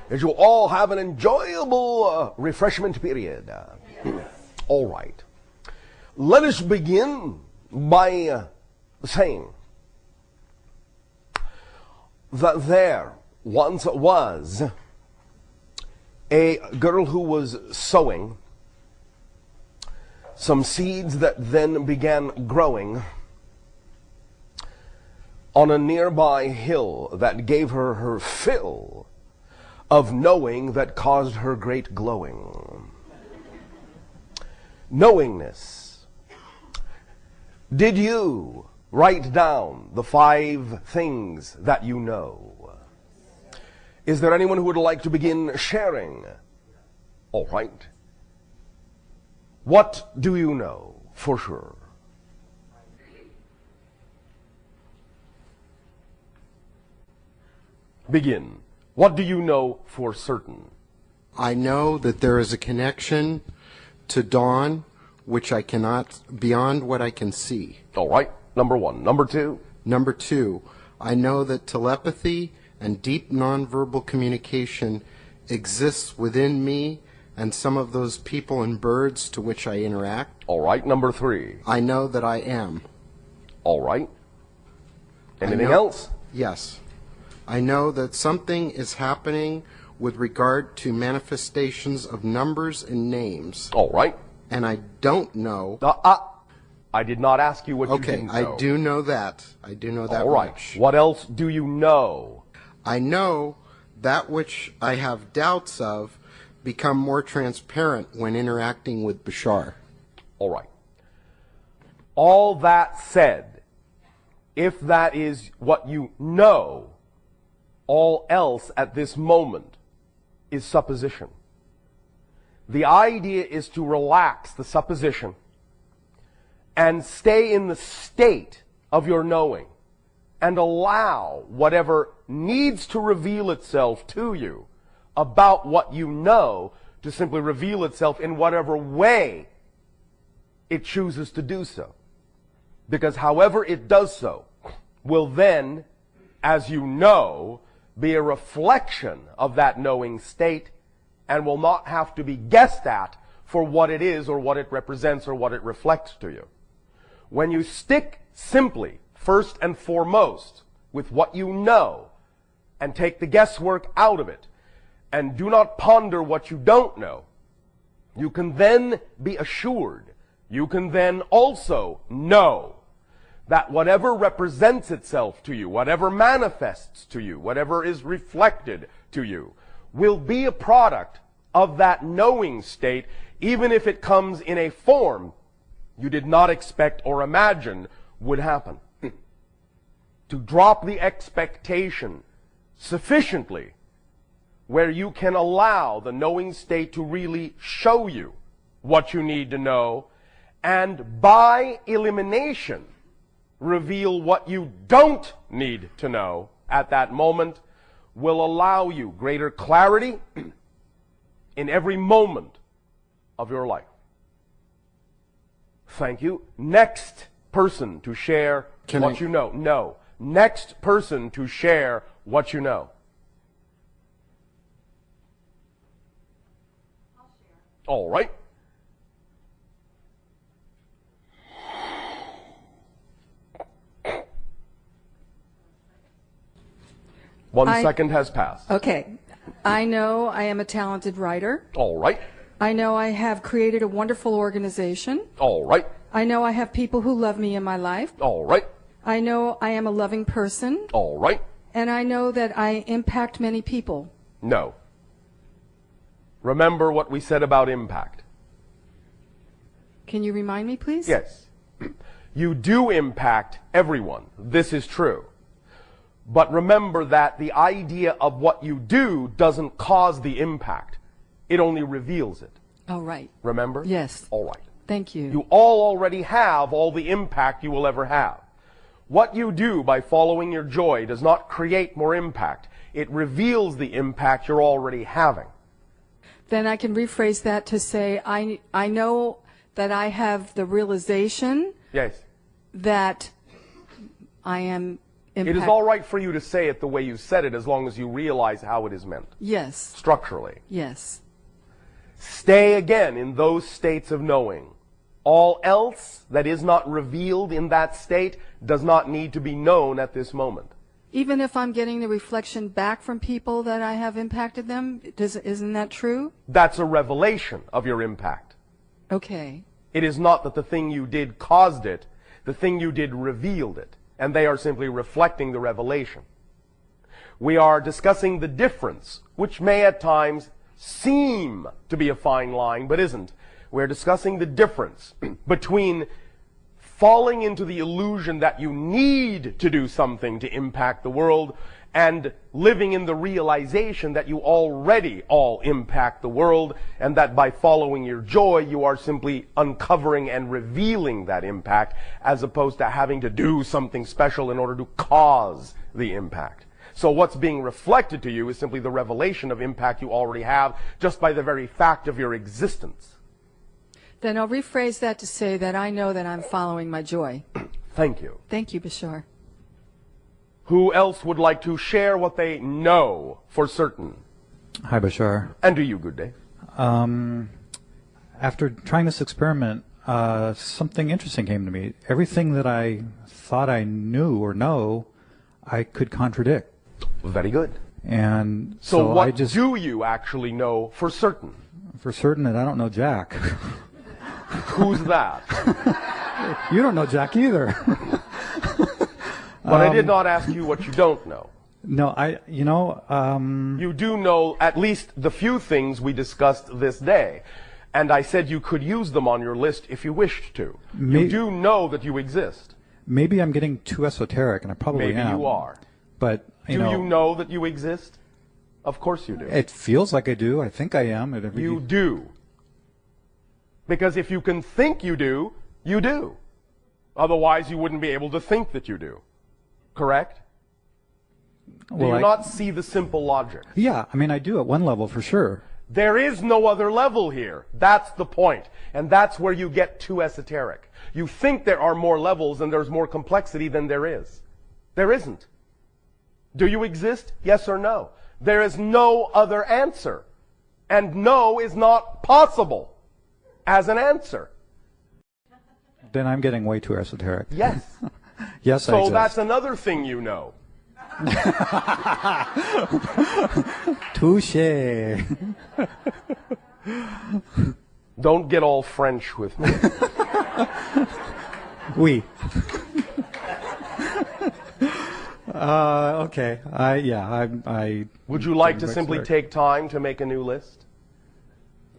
that you all have an enjoyable refreshment period. All right. Let us begin by saying that there once was a girl who was sowing some seeds that then began growing on a nearby hill that gave her her fill of knowing that caused her great glowing. Knowingness. Did you write down the 5 things that you know? Is there anyone who would like to begin sharing? All right. What do you know for sure? Begin. What do you know for certain? I know that there is a connection to dawn which I cannot, beyond what I can see. All right. Number 1. Number 2? Number 2, I know that telepathy and deep nonverbal communication exists within me and some of those people and birds to which I interact. All right. Number 3? I know that I am. All right. Anything else? Yes. I know that something is happening with regard to manifestations of numbers and names. All right. And I don't know. I did not ask you what you didn't know. I do know that. I do know that All right. much. What else do you know? I know that which I have doubts of become more transparent when interacting with Bashar. All right. All that said, if that is what you know, all else at this moment is supposition. The idea is to relax the supposition and stay in the state of your knowing and allow whatever needs to reveal itself to you about what you know to simply reveal itself in whatever way it chooses to do so. Because however it does so will then, as you know, be a reflection of that knowing state and will not have to be guessed at for what it is or what it represents or what it reflects to you. When you stick simply, first and foremost, with what you know and take the guesswork out of it and do not ponder what you don't know, you can then be assured, you can then also know that whatever represents itself to you, whatever manifests to you, whatever is reflected to you, will be a product of that knowing state, even if it comes in a form you did not expect or imagine would happen. To drop the expectation sufficiently where you can allow the knowing state to really show you what you need to know, and by elimination reveal what you don't need to know at that moment, will allow you greater clarity in every moment of your life. Thank you. Next person to share what you know. No. Next person to share what you know. I'll share. All right. One second has passed. Okay. I know I am a talented writer. All right. I know I have created a wonderful organization. All right. I know I have people who love me in my life. All right. I know I am a loving person. All right. And I know that I impact many people. No. Remember what we said about impact. Can you remind me, please? Yes. You do impact everyone. This is true. But remember that the idea of what you do doesn't cause the impact. It only reveals it. Oh, right. Remember? Yes. All right. Thank you. You all already have all the impact you will ever have. What you do by following your joy does not create more impact. It reveals the impact you're already having. Then I can rephrase that to say I know that I have the realization Yes. that I am impact. It is all right for you to say it the way you said it as long as you realize how it is meant. Yes. Structurally. Yes. Stay again in those states of knowing. All else that is not revealed in that state does not need to be known at this moment. Even if I'm getting the reflection back from people that I have impacted them, isn't that true? That's a revelation of your impact. Okay. It is not that the thing you did caused it. The thing you did revealed it. And they are simply reflecting the revelation. We are discussing the difference, which may at times seem to be a fine line, but isn't. We're discussing the difference between falling into the illusion that you need to do something to impact the world and living in the realization that you already all impact the world, and that by following your joy you are simply uncovering and revealing that impact, as opposed to having to do something special in order to cause the impact. So what's being reflected to you is simply the revelation of impact you already have just by the very fact of your existence. Then I'll rephrase that to say that I know that I'm following my joy. Thank you. Thank you, Bashar. Who else would like to share what they know for certain? Hi, Bashar. And to you, good day. After trying this experiment, something interesting came to me. Everything that I thought I knew or know, I could contradict. Very good. And So what I just, do you actually know for certain? for certain that I don't know Jack. Who's that? You don't know Jack either. But I did not ask you what you don't know. No, You do know at least the few things we discussed this day. And I said you could use them on your list if you wished to. You do know that you exist. maybe I'm getting too esoteric, and I probably Maybe am. you are. But, Do you know that you exist? Of course you do. It feels like I do. I think I am. You do. Because if you can think you do, you do. Otherwise, you wouldn't be able to think that you do. Correct? Do you not see the simple logic? Yeah, I mean, I do at one level for sure. There is no other level here. That's the point. And that's where you get too esoteric. You think there are more levels and there's more complexity than there is. There isn't. Do you exist? Yes or no? There is no other answer. And no is not possible as an answer. Then I'm getting way too esoteric. Yes. Yes, I So exist. that's another thing you know. Touche. Don't get all French with me. Oui. Okay. I. Would you like to simply take time to make a new list?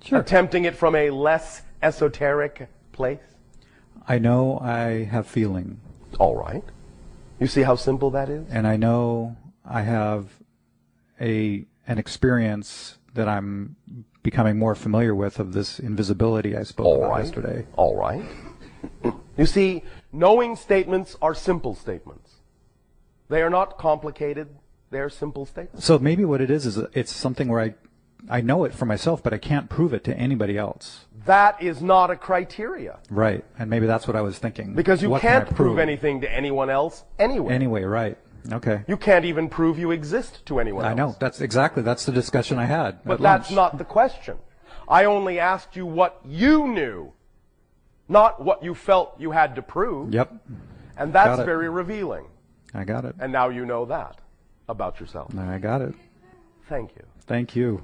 Sure. Attempting it from a less esoteric place? I know I have feeling, All right. You see how simple that is? and I know I have an experience that I'm becoming more familiar with of this invisibility I spoke All about right. yesterday. All right. You see, knowing statements are simple statements. They are not complicated. They are simple statements. So maybe what it is it's something where I know it for myself, but I can't prove it to anybody else. That is not a criteria. Right. And maybe that's what I was thinking. Because you What can I can't prove anything to anyone else anyway. Anyway, right. Okay. You can't even prove you exist to anyone else. I know. That's the discussion I had. But at that's lunch. not the question. I only asked you what you knew, not what you felt you had to prove. Yep. And that's Got it. very revealing. I got it. And now you know that about yourself. I got it. Thank you. Thank you.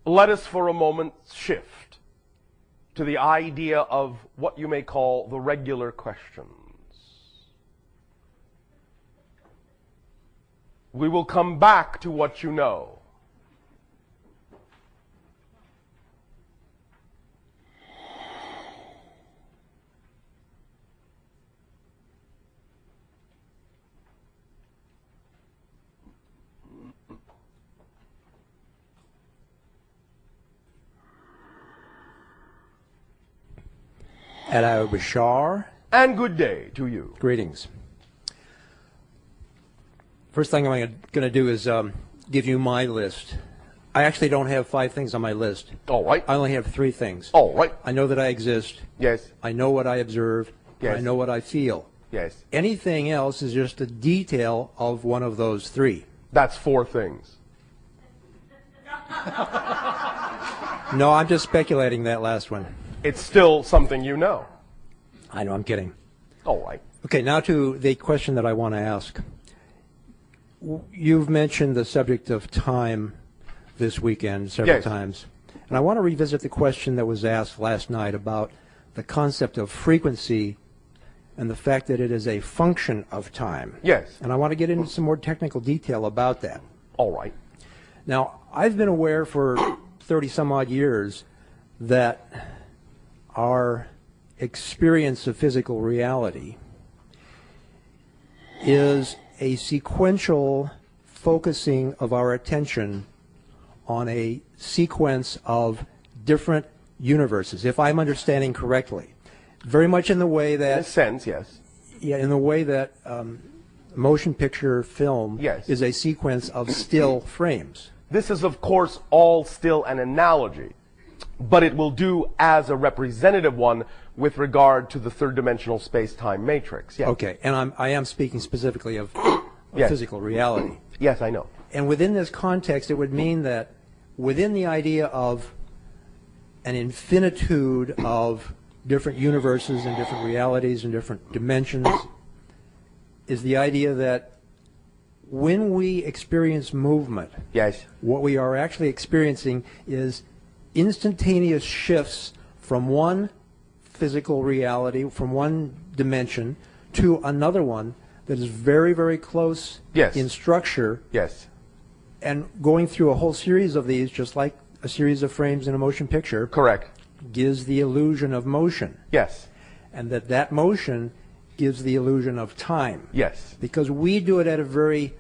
Let us for a moment shift to the idea of what you may call the regular questions. We will come back to what you know. Hello, Bashar. And good day to you. Greetings. First thing I'm going to do is give you my list I actually don't have 5 things on my list. All right. I only have 3 things. All right. I know that I exist. Yes. I know what I observe. Yes. I know what I feel. Yes. Anything else is just a detail of one of those 3. That's 4 things. No, I'm just speculating that last one. It's still something you know. I know, I'm kidding. All right. Okay, now to the question that I want to ask. You've mentioned the subject of time this weekend several Yes. times. And I want to revisit the question that was asked last night about the concept of frequency and the fact that it is a function of time. Yes. And I want to get into some more technical detail about that. All right. Now, I've been aware for 30-some-odd years that our experience of physical reality is a sequential focusing of our attention on a sequence of different universes, if I'm understanding correctly. Very much in the way In a that, sense, yes. yeah, in the way that motion picture film Yes. is a sequence of still frames. This is, of course, all still an analogy, but it will do as a representative one with regard to the third-dimensional space-time matrix. Yes. Okay, and I am speaking specifically of Yes. physical reality. Yes, I know. And within this context, it would mean that within the idea of an infinitude of different universes and different realities and different dimensions is the idea that when we experience movement, Yes. what we are actually experiencing is instantaneous shifts from one physical reality, from one dimension, to another one that is very, very close Yes. in structure, Yes. and going through a whole series of these, just like a series of frames in a motion picture, Correct. gives the illusion of motion, Yes. and that motion gives the illusion of time. Yes. Because we do it at a very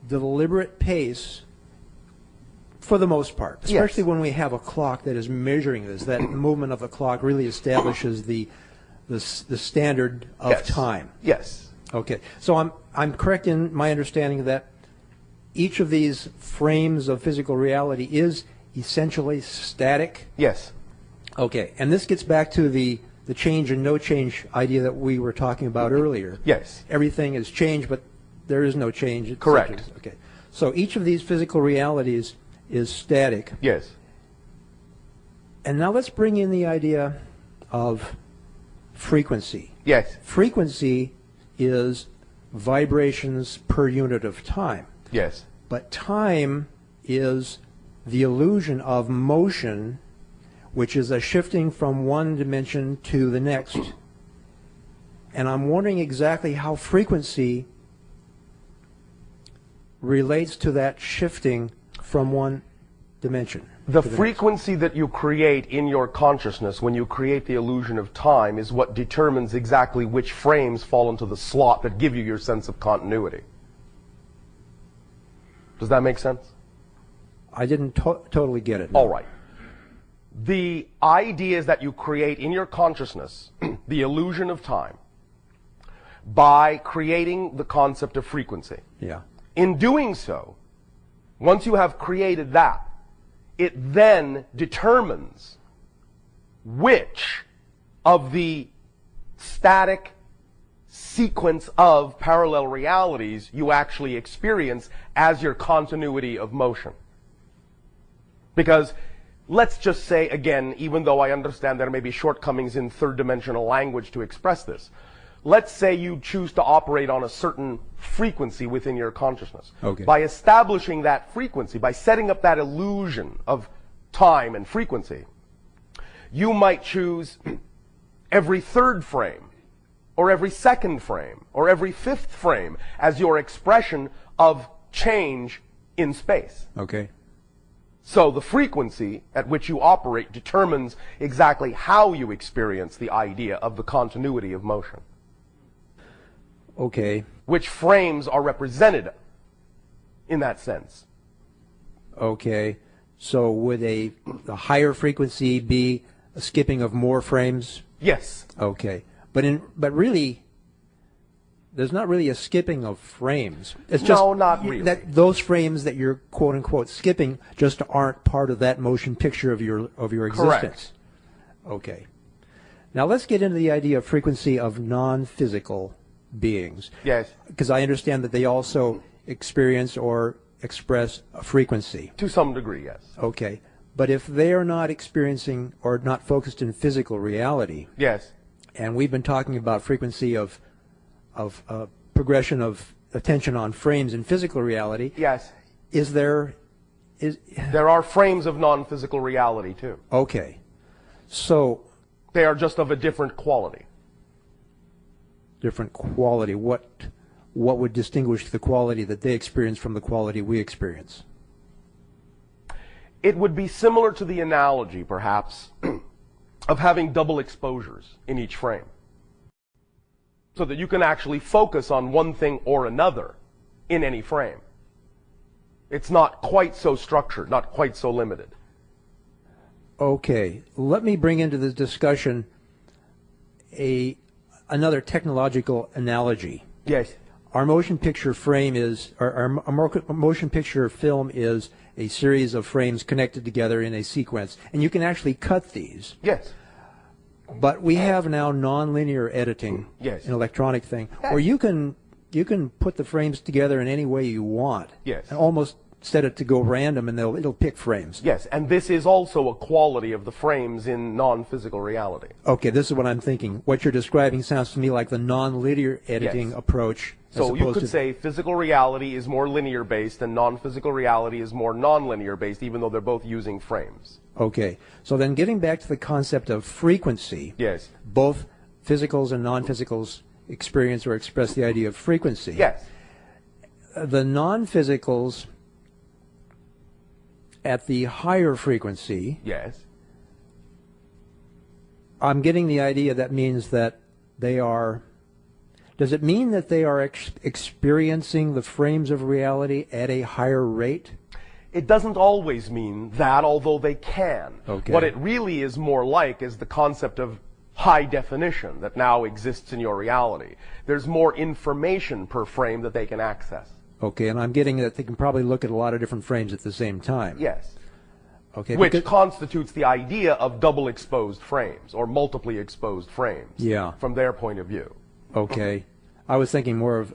deliberate pace for the most part, especially when we have a clock that is measuring this, that the movement of the clock really establishes the standard of Yes. time. Yes. Okay, so I'm correct in my understanding that each of these frames of physical reality is essentially static. Yes. Okay, and this gets back to the change and no change idea that we were talking about earlier. Yes. Everything is change, but there is no change. It's Correct. such as- Okay, so each of these physical realities is static. Yes. And now let's bring in the idea of frequency. Yes. Frequency is vibrations per unit of time. Yes. But time is the illusion of motion, which is a shifting from one dimension to the next. And I'm wondering exactly how frequency relates to that shifting from one dimension. The to next. frequency that you create in your consciousness when you create the illusion of time is what determines exactly which frames fall into the slot that give you your sense of continuity. Does that make sense? I didn't totally get it. All right. The ideas that you create in your consciousness, the illusion of time, by creating the concept of frequency. Yeah. In doing so, once you have created that, it then determines which of the static sequence of parallel realities you actually experience as your continuity of motion. Because let's just say, again, even though I understand there may be shortcomings in third-dimensional language to express this, let's say you choose to operate on a certain frequency within your consciousness. Okay. By establishing that frequency, by setting up that illusion of time and frequency, you might choose every third frame, or every second frame, or every fifth frame as your expression of change in space. Okay. So the frequency at which you operate determines exactly how you experience the idea of the continuity of motion. Okay. Which frames are represented in that sense. Okay. So would a higher frequency be a skipping of more frames? Yes. Okay. But really, there's not really a skipping of frames. It's No, just not really. that those frames that you're quote unquote skipping just aren't part of that motion picture of your Correct. existence. Okay. Now let's get into the idea of frequency of non-physical beings. Yes. Because I understand that they also experience or express a frequency. To some degree, yes. Okay. But if they are not experiencing or not focused in physical reality, Yes. and we've been talking about frequency of progression of attention on frames in physical reality, Yes. there are frames of non-physical reality, too. okay. So They are just of a different quality. different quality. What would distinguish the quality that they experience from the quality we experience? It would be similar to the analogy, perhaps, of having double exposures in each frame. So that you can actually focus on one thing or another in any frame. It's not quite so structured, not quite so limited. Okay, let me bring into this discussion another technological analogy. Yes. Our motion picture frame is, our motion picture film is a series of frames connected together in a sequence, and you can actually cut these. Yes. But we have now nonlinear editing, Yes. an electronic thing, where you can put the frames together in any way you want. Yes. And almost set it to go random, and it'll pick frames. Yes, and this is also a quality of the frames in non-physical reality. Okay, this is what I'm thinking. What you're describing sounds to me like the nonlinear editing Yes. approach. as So you opposed could to- say physical reality is more linear based and non-physical reality is more non-linear based, even though they're both using frames. Okay, so then getting back to the concept of frequency, Yes. both physicals and non-physicals experience or express the idea of frequency. Yes. The non-physicals at the higher frequency, Yes. I'm getting the idea that means that they are, does it mean that they are experiencing the frames of reality at a higher rate? It doesn't always mean that, although they can. Okay. What it really is more like is the concept of high definition that now exists in your reality. There's more information per frame that they can access. Okay, and I'm getting that they can probably look at a lot of different frames at the same time. Yes. Okay. Which because- constitutes the idea of double exposed frames or multiply exposed frames. Yeah. From their point of view. Okay. I was thinking more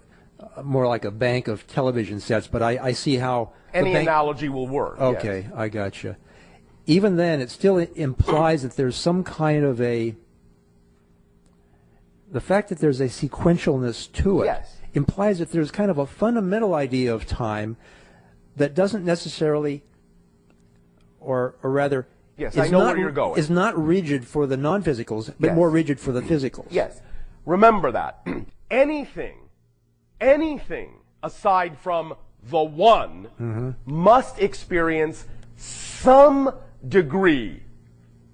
like a bank of television sets, but I see how the Any bank- analogy will work. Okay, Yes. I gotcha. Even then, it still implies that there's some kind of the fact that there's a sequentialness to it Yes. implies that there's kind of a fundamental idea of time that doesn't necessarily, or rather, Yes, is I know not, where you're going. is not rigid for the non-physicals, but Yes. more rigid for the physicals. Yes. Remember that. anything aside from the one must experience some degree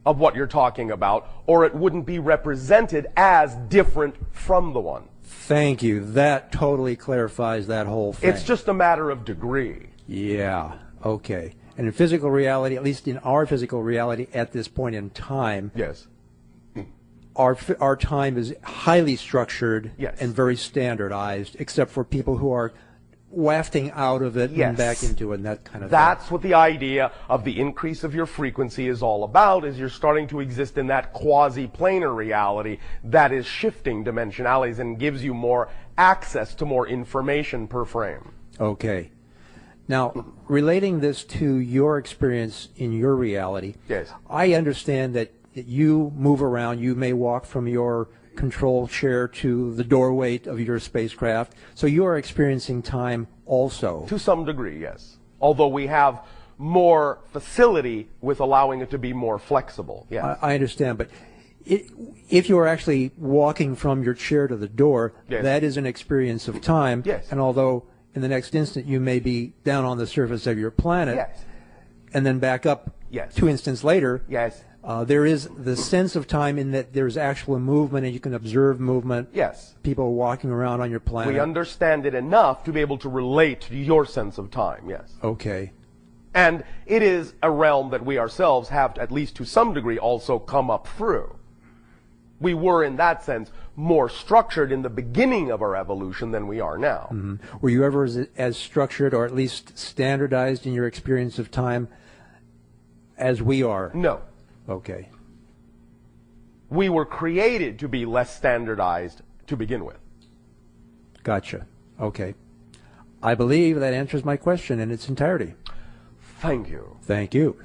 of what you're talking about, or it wouldn't be represented as different from the one. Thank you. That totally clarifies that whole thing. It's just a matter of degree. Yeah, okay. And in physical reality, at least in our physical reality at this point in time, Yes. our time is highly structured Yes. and very standardized, except for people who are wafting out of it Yes. and back into it and that kind of That's what the idea of the increase of your frequency is all about, is you're starting to exist in that quasi-planar reality that is shifting dimensionalities and gives you more access to more information per frame. thing. Okay. Now, relating this to your experience in your reality, Yes. I understand that you move around. You may walk from your control chair to the doorway of your spacecraft, so you are experiencing time also. To some degree, yes. Although we have more facility with allowing it to be more flexible. Yes. I understand, but if you are actually walking from your chair to the door, Yes. that is an experience of time. Yes. And although in the next instant you may be down on the surface of your planet, Yes. and then back up Yes. 2 instants later, Yes. there is the sense of time in that there's actual movement and you can observe movement. Yes. People walking around on your planet. We understand it enough to be able to relate to your sense of time, yes. Okay. And it is a realm that we ourselves have, at least to some degree, also come up through. We were, in that sense, more structured in the beginning of our evolution than we are now. Were you ever as structured or at least standardized in your experience of time as we are? No. Okay. We were created to be less standardized to begin with. Gotcha. Okay. I believe that answers my question in its entirety. Thank you. Thank you.